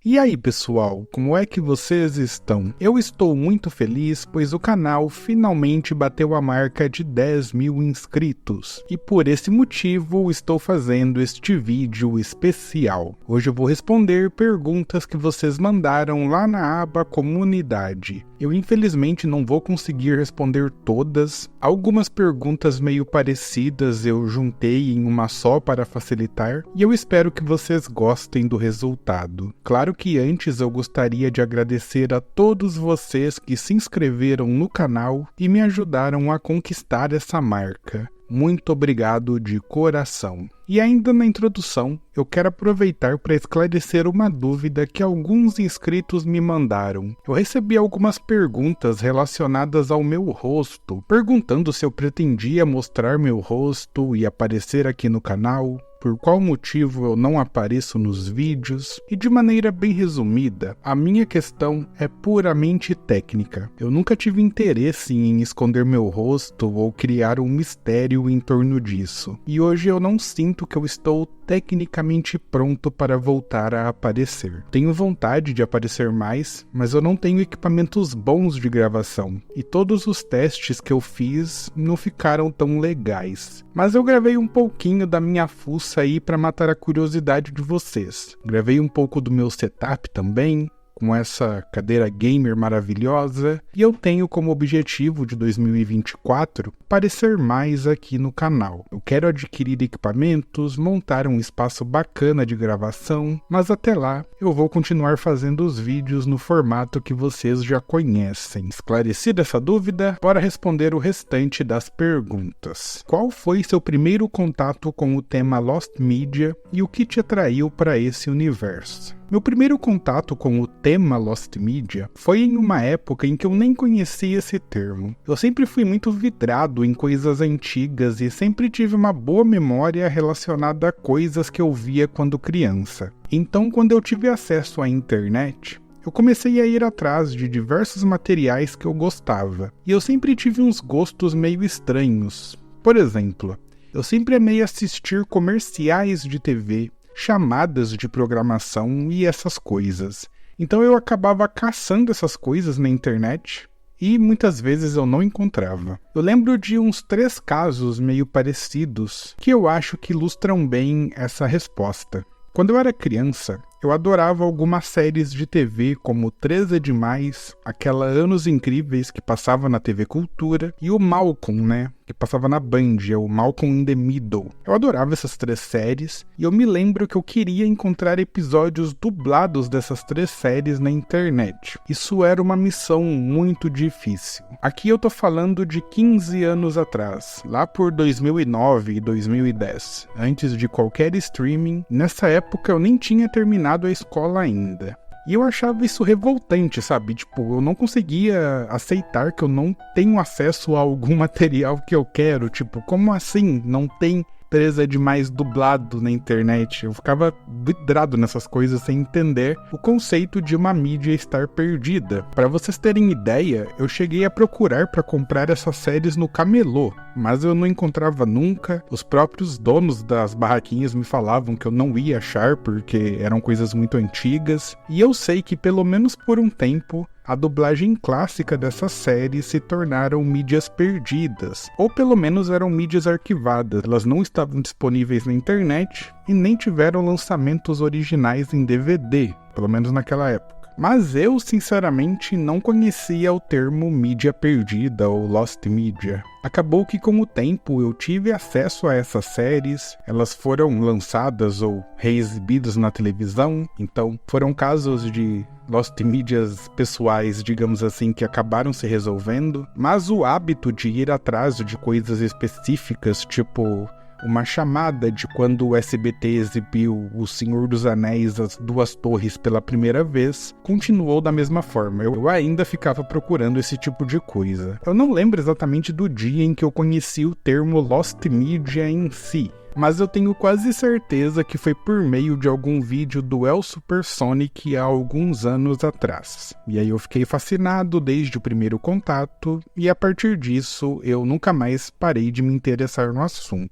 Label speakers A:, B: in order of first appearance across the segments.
A: E aí pessoal, como é que vocês estão? Eu estou muito feliz, pois o canal finalmente bateu a marca de 10 mil inscritos. E por esse motivo estou fazendo este vídeo especial. Hoje eu vou responder perguntas que vocês mandaram lá na aba comunidade. Eu infelizmente não vou conseguir responder todas. Algumas perguntas meio parecidas eu juntei em uma só para facilitar. E eu espero que vocês gostem do resultado. Claro que antes eu gostaria de agradecer a todos vocês que se inscreveram no canal e me ajudaram a conquistar essa marca. Muito obrigado de coração. E ainda na introdução, eu quero aproveitar para esclarecer uma dúvida que alguns inscritos me mandaram. Eu recebi algumas perguntas relacionadas ao meu rosto, perguntando se eu pretendia mostrar meu rosto e aparecer aqui no canal, por qual motivo eu não apareço nos vídeos, e de maneira bem resumida, a minha questão é puramente técnica. Eu nunca tive interesse em esconder meu rosto ou criar um mistério em torno disso, e hoje eu não sinto que eu estou tecnicamente pronto para voltar a aparecer. Tenho vontade de aparecer mais, mas eu não tenho equipamentos bons de gravação, e todos os testes que eu fiz não ficaram tão legais. Mas eu gravei um pouquinho da minha fuça aí para matar a curiosidade de vocês. Gravei um pouco do meu setup também, com essa cadeira gamer maravilhosa, e eu tenho como objetivo de 2024 aparecer mais aqui no canal. Eu quero adquirir equipamentos, montar um espaço bacana de gravação, mas até lá eu vou continuar fazendo os vídeos no formato que vocês já conhecem. Esclarecida essa dúvida, bora responder o restante das perguntas. Qual foi seu primeiro contato com o tema Lost Media e o que te atraiu para esse universo? Meu primeiro contato com o tema Lost Media foi em uma época em que eu nem conhecia esse termo. Eu sempre fui muito vidrado em coisas antigas e sempre tive uma boa memória relacionada a coisas que eu via quando criança. Então, quando eu tive acesso à internet, eu comecei a ir atrás de diversos materiais que eu gostava. E eu sempre tive uns gostos meio estranhos. Por exemplo, eu sempre amei assistir comerciais de TV, chamadas de programação e essas coisas. Então eu acabava caçando essas coisas na internet e muitas vezes eu não encontrava. Eu lembro de uns 3 casos meio parecidos que eu acho que ilustram bem essa resposta. Quando eu era criança, eu adorava algumas séries de TV como 13 é Demais, aquela Anos Incríveis que passava na TV Cultura, e o Malcolm, que passava na Band, o Malcolm in the Middle. Eu adorava essas 3 séries, e eu me lembro que eu queria encontrar episódios dublados dessas 3 séries na internet. Isso era uma missão muito difícil. Aqui eu tô falando de 15 anos atrás, lá por 2009 e 2010, antes de qualquer streaming. Nessa época eu nem tinha terminado a escola ainda. E eu achava isso revoltante, sabe? Tipo, eu não conseguia aceitar que eu não tenho acesso a algum material que eu quero. Tipo, como assim não tem 13 é Demais dublado na internet? Eu ficava vidrado nessas coisas sem entender o conceito de uma mídia estar perdida. Para vocês terem ideia, eu cheguei a procurar para comprar essas séries no camelô, mas eu não encontrava nunca. Os próprios donos das barraquinhas me falavam que eu não ia achar porque eram coisas muito antigas. E eu sei que pelo menos por um tempo a dublagem clássica dessas séries se tornaram mídias perdidas, ou pelo menos eram mídias arquivadas. Elas não estavam disponíveis na internet e nem tiveram lançamentos originais em DVD, pelo menos naquela época. Mas eu, sinceramente, não conhecia o termo mídia perdida ou Lost Media. Acabou que com o tempo eu tive acesso a essas séries, elas foram lançadas ou reexibidas na televisão, então foram casos de Lost Medias pessoais, digamos assim, que acabaram se resolvendo, mas o hábito de ir atrás de coisas específicas, tipo uma chamada de quando o SBT exibiu O Senhor dos Anéis, As Duas Torres pela primeira vez, continuou da mesma forma. Eu ainda ficava procurando esse tipo de coisa. Eu não lembro exatamente do dia em que eu conheci o termo Lost Media em si, mas eu tenho quase certeza que foi por meio de algum vídeo do El Supersonic há alguns anos atrás. E aí eu fiquei fascinado desde o primeiro contato, e a partir disso eu nunca mais parei de me interessar no assunto.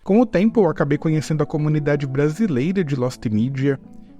A: Com o tempo eu acabei conhecendo a comunidade brasileira de Lost Media,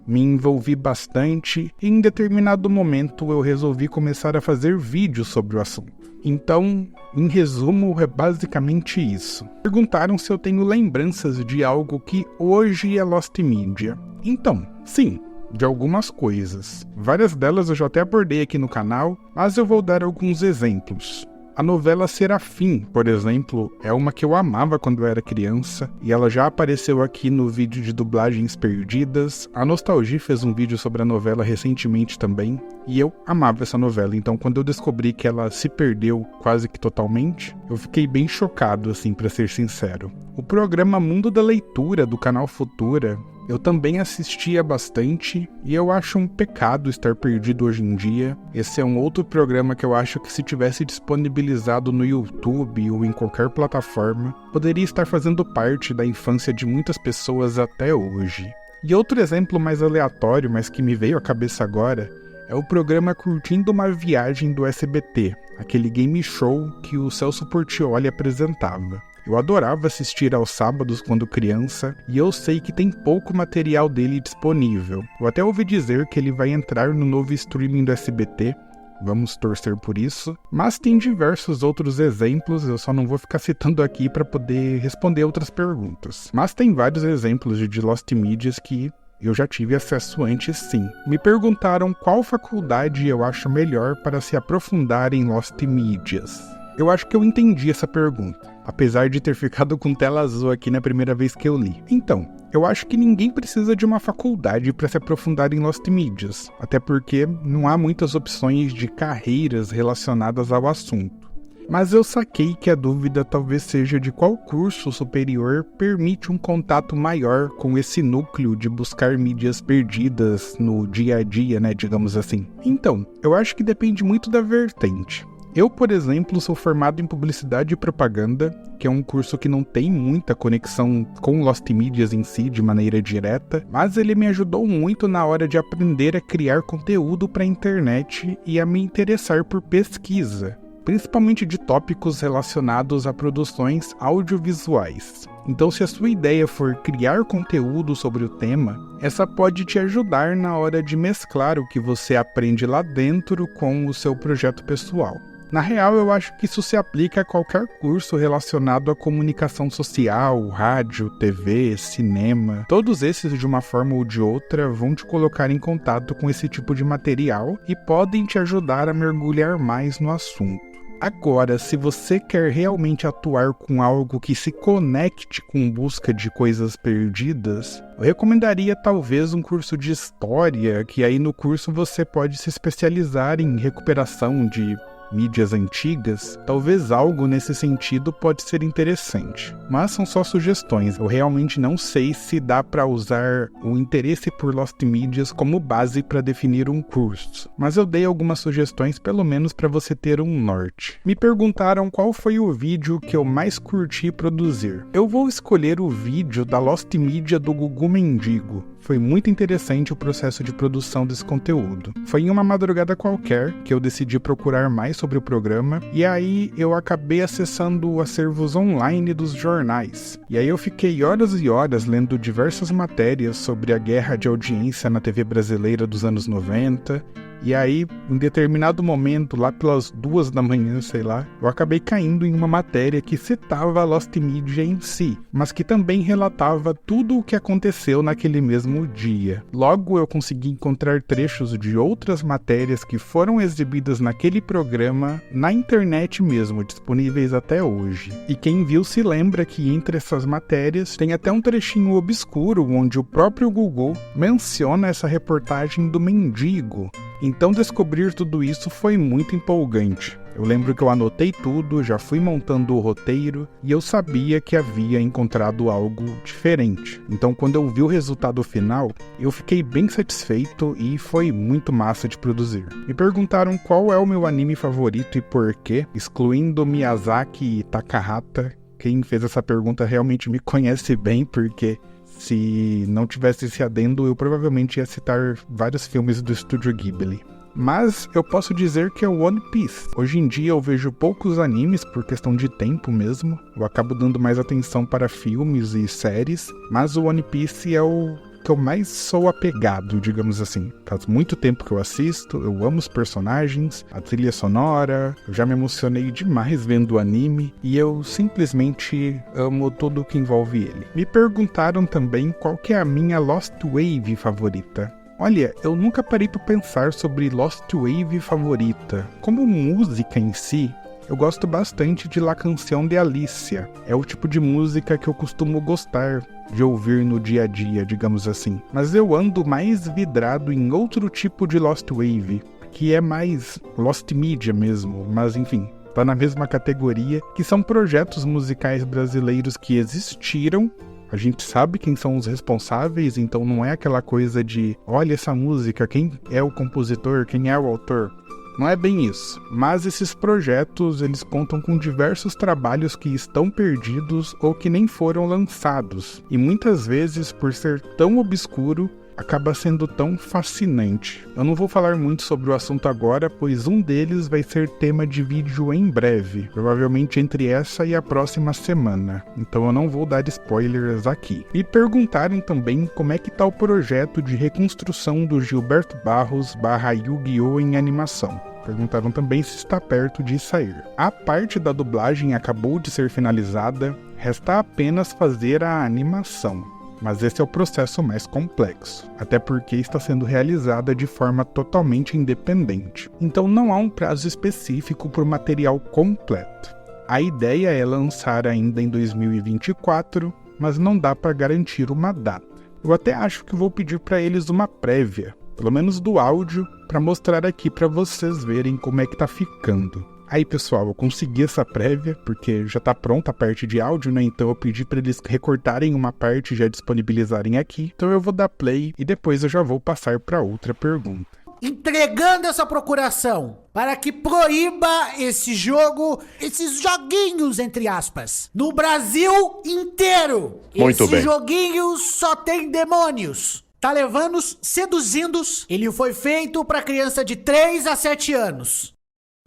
A: me envolvi bastante e em determinado momento eu resolvi começar a fazer vídeos sobre o assunto. Então, em resumo, é basicamente isso. Perguntaram se eu tenho lembranças de algo que hoje é Lost Media. Então, sim, de algumas coisas. Várias delas eu já até abordei aqui no canal, mas eu vou dar alguns exemplos. A novela Serafim, por exemplo, é uma que eu amava quando eu era criança, e ela já apareceu aqui no vídeo de dublagens perdidas. A Nostalgia fez um vídeo sobre a novela recentemente também, e eu amava essa novela, então quando eu descobri que ela se perdeu quase que totalmente, eu fiquei bem chocado, assim, pra ser sincero. O programa Mundo da Leitura, do canal Futura, eu também assistia bastante e eu acho um pecado estar perdido hoje em dia. Esse é um outro programa que eu acho que se tivesse disponibilizado no YouTube ou em qualquer plataforma, poderia estar fazendo parte da infância de muitas pessoas até hoje. E outro exemplo mais aleatório, mas que me veio à cabeça agora, é o programa Curtindo uma Viagem do SBT, aquele game show que o Celso Portiolli apresentava. Eu adorava assistir aos sábados quando criança, e eu sei que tem pouco material dele disponível. Eu até ouvi dizer que ele vai entrar no novo streaming do SBT, vamos torcer por isso. Mas tem diversos outros exemplos, eu só não vou ficar citando aqui para poder responder outras perguntas. Mas tem vários exemplos de Lost Medias que eu já tive acesso antes, sim. Me perguntaram qual faculdade eu acho melhor para se aprofundar em Lost Medias. Eu acho que eu entendi essa pergunta, apesar de ter ficado com tela azul aqui na primeira vez que eu li. Então, eu acho que ninguém precisa de uma faculdade para se aprofundar em Lost Medias, até porque não há muitas opções de carreiras relacionadas ao assunto. Mas eu saquei que a dúvida talvez seja de qual curso superior permite um contato maior com esse núcleo de buscar mídias perdidas no dia a dia, né, digamos assim. Então, eu acho que depende muito da vertente. Eu, por exemplo, sou formado em Publicidade e Propaganda, que é um curso que não tem muita conexão com Lost Medias em si, de maneira direta, mas ele me ajudou muito na hora de aprender a criar conteúdo para a internet e a me interessar por pesquisa, principalmente de tópicos relacionados a produções audiovisuais. Então, se a sua ideia for criar conteúdo sobre o tema, essa pode te ajudar na hora de mesclar o que você aprende lá dentro com o seu projeto pessoal. Na real, eu acho que isso se aplica a qualquer curso relacionado à comunicação social, rádio, TV, cinema. Todos esses, de uma forma ou de outra, vão te colocar em contato com esse tipo de material e podem te ajudar a mergulhar mais no assunto. Agora, se você quer realmente atuar com algo que se conecte com busca de coisas perdidas, eu recomendaria talvez um curso de história, que aí no curso você pode se especializar em recuperação de mídias antigas. Talvez algo nesse sentido pode ser interessante, mas são só sugestões. Eu realmente não sei se dá para usar o interesse por Lost Medias como base para definir um curso, mas eu dei algumas sugestões pelo menos para você ter um norte. Me perguntaram qual foi o vídeo que eu mais curti produzir. Eu vou escolher o vídeo da Lost Media do Gugu Mendigo. Foi muito interessante o processo de produção desse conteúdo. Foi em uma madrugada qualquer que eu decidi procurar mais sobre o programa, e aí eu acabei acessando acervos online dos jornais. E aí eu fiquei horas e horas lendo diversas matérias sobre a guerra de audiência na TV brasileira dos anos 90, e aí, em determinado momento, lá pelas 2 da manhã, sei lá, eu acabei caindo em uma matéria que citava a Lost Media em si, mas que também relatava tudo o que aconteceu naquele mesmo dia. Logo, eu consegui encontrar trechos de outras matérias que foram exibidas naquele programa na internet mesmo, disponíveis até hoje. E quem viu se lembra que entre essas matérias tem até um trechinho obscuro onde o próprio Gugu menciona essa reportagem do Mendigo. Então descobrir tudo isso foi muito empolgante. Eu lembro que eu anotei tudo, já fui montando o roteiro e eu sabia que havia encontrado algo diferente. Então quando eu vi o resultado final, eu fiquei bem satisfeito e foi muito massa de produzir. Me perguntaram qual é o meu anime favorito e por quê, excluindo Miyazaki e Takahata. Quem fez essa pergunta realmente me conhece bem, porque se não tivesse esse adendo, eu provavelmente ia citar vários filmes do Estúdio Ghibli. Mas eu posso dizer que é o One Piece. Hoje em dia eu vejo poucos animes por questão de tempo mesmo. Eu acabo dando mais atenção para filmes e séries. Mas o One Piece é o que eu mais sou apegado, digamos assim. Faz muito tempo que eu assisto, eu amo os personagens, a trilha sonora, eu já me emocionei demais vendo o anime e eu simplesmente amo tudo o que envolve ele. Me perguntaram também qual que é a minha Lost Wave favorita. Olha, eu nunca parei para pensar sobre Lost Wave favorita. Como música em si, eu gosto bastante de La Canción de Alicia. É o tipo de música que eu costumo gostar de ouvir no dia a dia, digamos assim. Mas eu ando mais vidrado em outro tipo de Lost Wave, que é mais Lost Media mesmo, mas enfim, tá na mesma categoria, que são projetos musicais brasileiros que existiram. A gente sabe quem são os responsáveis, então não é aquela coisa de olha essa música, quem é o compositor, quem é o autor. Não é bem isso, mas esses projetos eles contam com diversos trabalhos que estão perdidos ou que nem foram lançados. E muitas vezes, por ser tão obscuro, acaba sendo tão fascinante. Eu não vou falar muito sobre o assunto agora, pois um deles vai ser tema de vídeo em breve, provavelmente entre essa e a próxima semana, então eu não vou dar spoilers aqui. Me perguntaram também como é que tá o projeto de reconstrução do Gilberto Barros / Yu-Gi-Oh! Em animação. Perguntaram também se está perto de sair. A parte da dublagem acabou de ser finalizada, resta apenas fazer a animação. Mas esse é o processo mais complexo, até porque está sendo realizada de forma totalmente independente. Então não há um prazo específico para o material completo. A ideia é lançar ainda em 2024, mas não dá para garantir uma data. Eu até acho que vou pedir para eles uma prévia, pelo menos do áudio, para mostrar aqui para vocês verem como é que tá ficando. Aí pessoal, eu consegui essa prévia, porque já tá pronta a parte de áudio, né? Então eu pedi para eles recortarem uma parte e já disponibilizarem aqui. Então eu vou dar play e depois eu já vou passar para outra pergunta.
B: Entregando essa procuração para que proíba esse jogo, esses joguinhos, entre aspas, no Brasil inteiro.
C: Muito bem.
B: Esse joguinho só tem demônios. Tá levando-os, seduzindo-os. Ele foi feito para criança de 3 a 7 anos.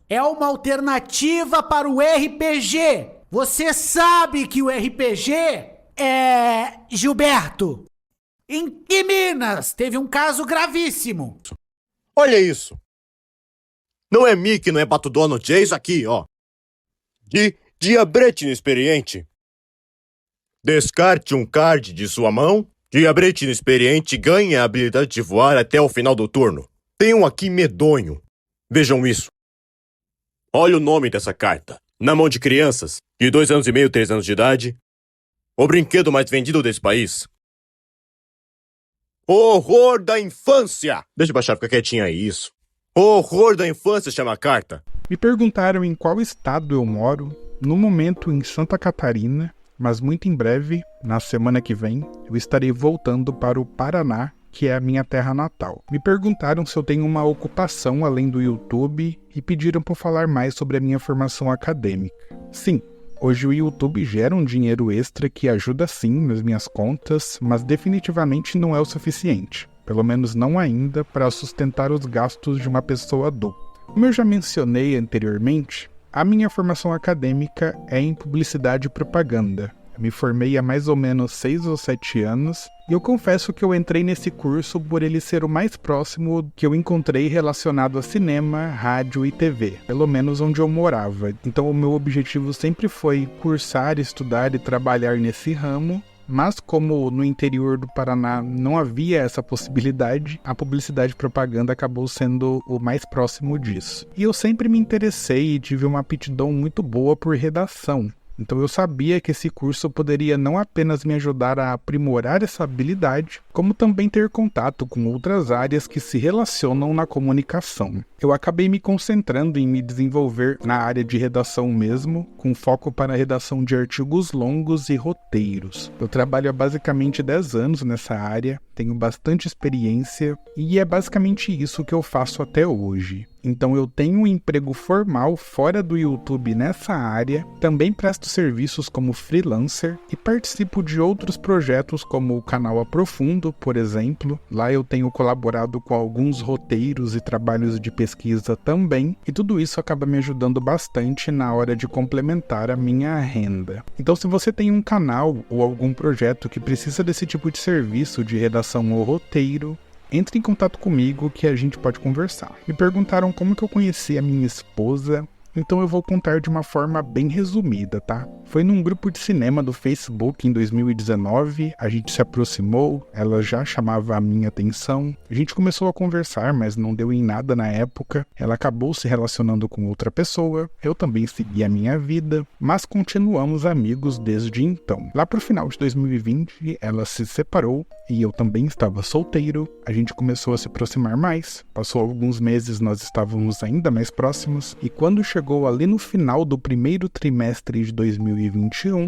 B: É uma alternativa para o RPG. Você sabe que o RPG é... Gilberto, em Minas teve um caso gravíssimo.
C: Olha isso. Não é Mickey, não é Pato Donald, é isso aqui, ó. Diabrete inexperiente. Descarte um card de sua mão. Diabrete inexperiente ganha a habilidade de voar até o final do turno. Tem um aqui medonho. Vejam isso. Olha o nome dessa carta. Na mão de crianças, de 2 anos e meio, 3 anos de idade. O brinquedo mais vendido desse país. Horror da infância! Deixa eu baixar, fica quietinho aí, isso. Horror da infância chama a carta.
A: Me perguntaram em qual estado eu moro, no momento em Santa Catarina, mas muito em breve, na semana que vem, eu estarei voltando para o Paraná, que é a minha terra natal. Me perguntaram se eu tenho uma ocupação além do YouTube e pediram para falar mais sobre a minha formação acadêmica. Sim, hoje o YouTube gera um dinheiro extra que ajuda sim nas minhas contas, mas definitivamente não é o suficiente, pelo menos não ainda, para sustentar os gastos de uma pessoa adulta. Como eu já mencionei anteriormente, a minha formação acadêmica é em publicidade e propaganda. Eu me formei há mais ou menos 6 ou 7 anos e eu confesso que eu entrei nesse curso por ele ser o mais próximo que eu encontrei relacionado a cinema, rádio e TV, pelo menos onde eu morava. Então o meu objetivo sempre foi cursar, estudar e trabalhar nesse ramo, mas como no interior do Paraná não havia essa possibilidade, a publicidade e propaganda acabou sendo o mais próximo disso. E eu sempre me interessei e tive uma aptidão muito boa por redação. Então eu sabia que esse curso poderia não apenas me ajudar a aprimorar essa habilidade, como também ter contato com outras áreas que se relacionam na comunicação. Eu acabei me concentrando em me desenvolver na área de redação mesmo, com foco para a redação de artigos longos e roteiros. Eu trabalho há basicamente 10 anos nessa área, tenho bastante experiência e é basicamente isso que eu faço até hoje. Então eu tenho um emprego formal fora do YouTube nessa área, também presto serviços como freelancer e participo de outros projetos como o canal Aprofundo, Mundo, por exemplo. Lá eu tenho colaborado com alguns roteiros e trabalhos de pesquisa também, e tudo isso acaba me ajudando bastante na hora de complementar a minha renda. Então, se você tem um canal ou algum projeto que precisa desse tipo de serviço de redação ou roteiro, entre em contato comigo que a gente pode conversar. Me perguntaram como que eu conheci a minha esposa, então eu vou contar de uma forma bem resumida, tá? Foi num grupo de cinema do Facebook em 2019, a gente se aproximou, ela já chamava a minha atenção, a gente começou a conversar, mas não deu em nada na época, ela acabou se relacionando com outra pessoa, eu também segui a minha vida, mas continuamos amigos desde então. Lá pro final de 2020, ela se separou e eu também estava solteiro, a gente começou a se aproximar mais, passou alguns meses, nós estávamos ainda mais próximos, e quando chegou ali no final do primeiro trimestre de 2021,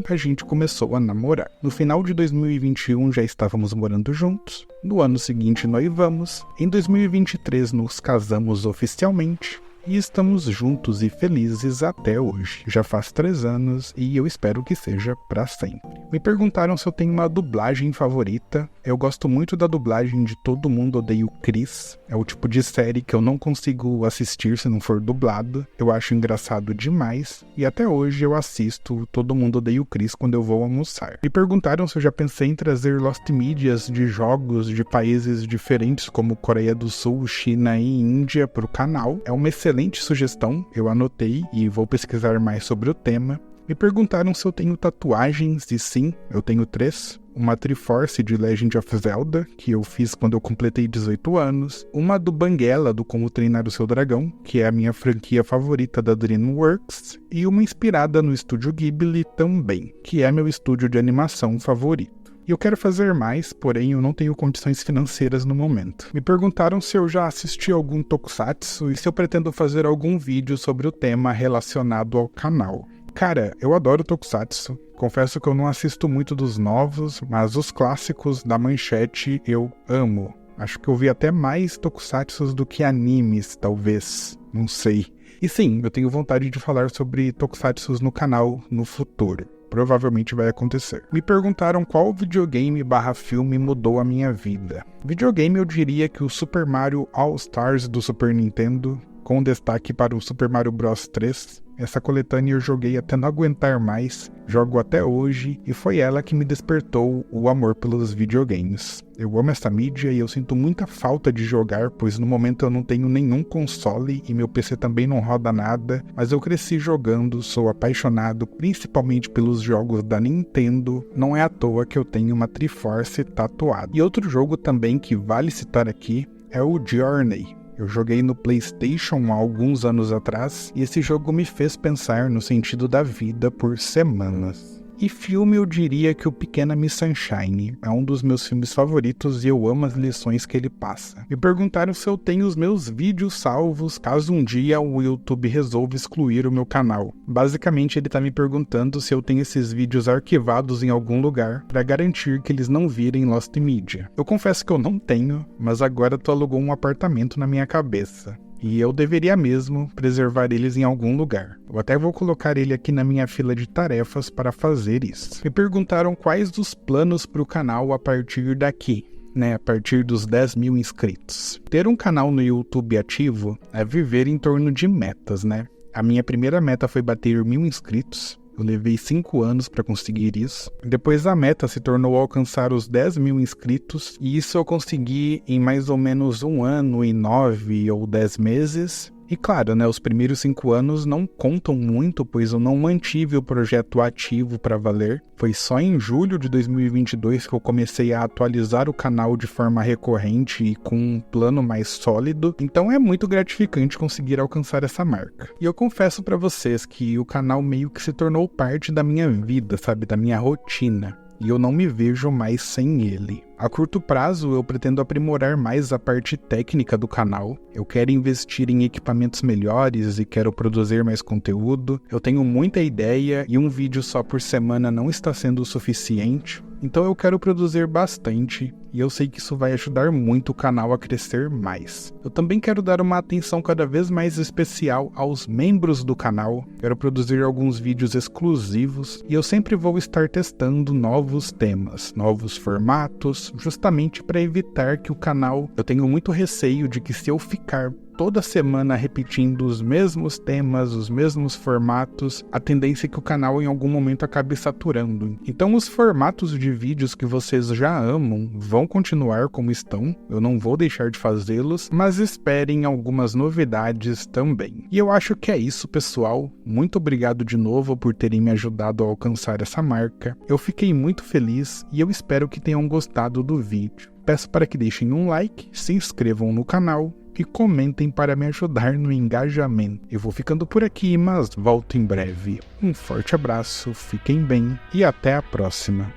A: a gente começou a namorar. No final de 2021 já estávamos morando juntos, no ano seguinte noivamos, em 2023 nos casamos oficialmente, e estamos juntos e felizes até hoje. Já faz 3 anos e eu espero que seja pra sempre. Me perguntaram se eu tenho uma dublagem favorita. Eu gosto muito da dublagem de Todo Mundo Odeia o Chris. É o tipo de série que eu não consigo assistir se não for dublado. Eu acho engraçado demais. E até hoje eu assisto Todo Mundo Odeia o Chris quando eu vou almoçar. Me perguntaram se eu já pensei em trazer Lost Medias de jogos de países diferentes como Coreia do Sul, China e Índia pro canal. É uma excelente sugestão, eu anotei e vou pesquisar mais sobre o tema. Me perguntaram se eu tenho tatuagens, e sim, eu tenho 3. Uma Triforce de Legend of Zelda, que eu fiz quando eu completei 18 anos. Uma do Banguela, do Como Treinar o Seu Dragão, que é a minha franquia favorita da DreamWorks. E uma inspirada no Estúdio Ghibli também, que é meu estúdio de animação favorito. E eu quero fazer mais, porém eu não tenho condições financeiras no momento. Me perguntaram se eu já assisti algum tokusatsu e se eu pretendo fazer algum vídeo sobre o tema relacionado ao canal. Cara, eu adoro tokusatsu. Confesso que eu não assisto muito dos novos, mas os clássicos da Manchete eu amo. Acho que eu vi até mais tokusatsus do que animes, talvez. Não sei. E sim, eu tenho vontade de falar sobre tokusatsus no canal no futuro. Provavelmente vai acontecer. Me perguntaram qual videogame/filme mudou a minha vida. Videogame eu diria que o Super Mario All-Stars do Super Nintendo, com destaque para o Super Mario Bros 3. Essa coletânea eu joguei até não aguentar mais, jogo até hoje, e foi ela que me despertou o amor pelos videogames. Eu amo essa mídia e eu sinto muita falta de jogar, pois no momento eu não tenho nenhum console e meu PC também não roda nada, mas eu cresci jogando, sou apaixonado principalmente pelos jogos da Nintendo, não é à toa que eu tenho uma Triforce tatuada. E outro jogo também que vale citar aqui é o Journey. Eu joguei no PlayStation há alguns anos atrás e esse jogo me fez pensar no sentido da vida por semanas. E filme eu diria que o Pequena Miss Sunshine é um dos meus filmes favoritos e eu amo as lições que ele passa. Me perguntaram se eu tenho os meus vídeos salvos caso um dia o YouTube resolva excluir o meu canal. Basicamente ele tá me perguntando se eu tenho esses vídeos arquivados em algum lugar para garantir que eles não virem Lost Media. Eu confesso que eu não tenho, mas agora tu alugou um apartamento na minha cabeça. E eu deveria mesmo preservar eles em algum lugar. Eu até vou colocar ele aqui na minha fila de tarefas para fazer isso. Me perguntaram quais os planos para o canal a partir daqui, a partir dos 10 mil inscritos. Ter um canal no YouTube ativo é viver em torno de metas, A minha primeira meta foi bater 1000 inscritos. Eu levei 5 anos para conseguir isso. Depois a meta se tornou alcançar os 10 mil inscritos. E isso eu consegui em mais ou menos 1 ano e 9 ou 10 meses. E claro, os primeiros 5 anos não contam muito, pois eu não mantive o projeto ativo para valer. Foi só em julho de 2022 que eu comecei a atualizar o canal de forma recorrente e com um plano mais sólido. Então é muito gratificante conseguir alcançar essa marca. E eu confesso para vocês que o canal meio que se tornou parte da minha vida, da minha rotina. E eu não me vejo mais sem ele. A curto prazo, eu pretendo aprimorar mais a parte técnica do canal. Eu quero investir em equipamentos melhores e quero produzir mais conteúdo. Eu tenho muita ideia e um vídeo só por semana não está sendo o suficiente. Então eu quero produzir bastante e eu sei que isso vai ajudar muito o canal a crescer mais. Eu também quero dar uma atenção cada vez mais especial aos membros do canal, quero produzir alguns vídeos exclusivos e eu sempre vou estar testando novos temas, novos formatos, justamente para evitar que o canal, eu tenho muito receio de que se eu ficar toda semana repetindo os mesmos temas, os mesmos formatos, a tendência é que o canal em algum momento acabe saturando. Então os formatos de vídeos que vocês já amam vão continuar como estão, eu não vou deixar de fazê-los, mas esperem algumas novidades também. E eu acho que é isso, pessoal. Muito obrigado de novo por terem me ajudado a alcançar essa marca. Eu fiquei muito feliz e eu espero que tenham gostado do vídeo. Peço para que deixem um like, se inscrevam no canal e comentem para me ajudar no engajamento. Eu vou ficando por aqui, mas volto em breve. Um forte abraço, fiquem bem e até a próxima.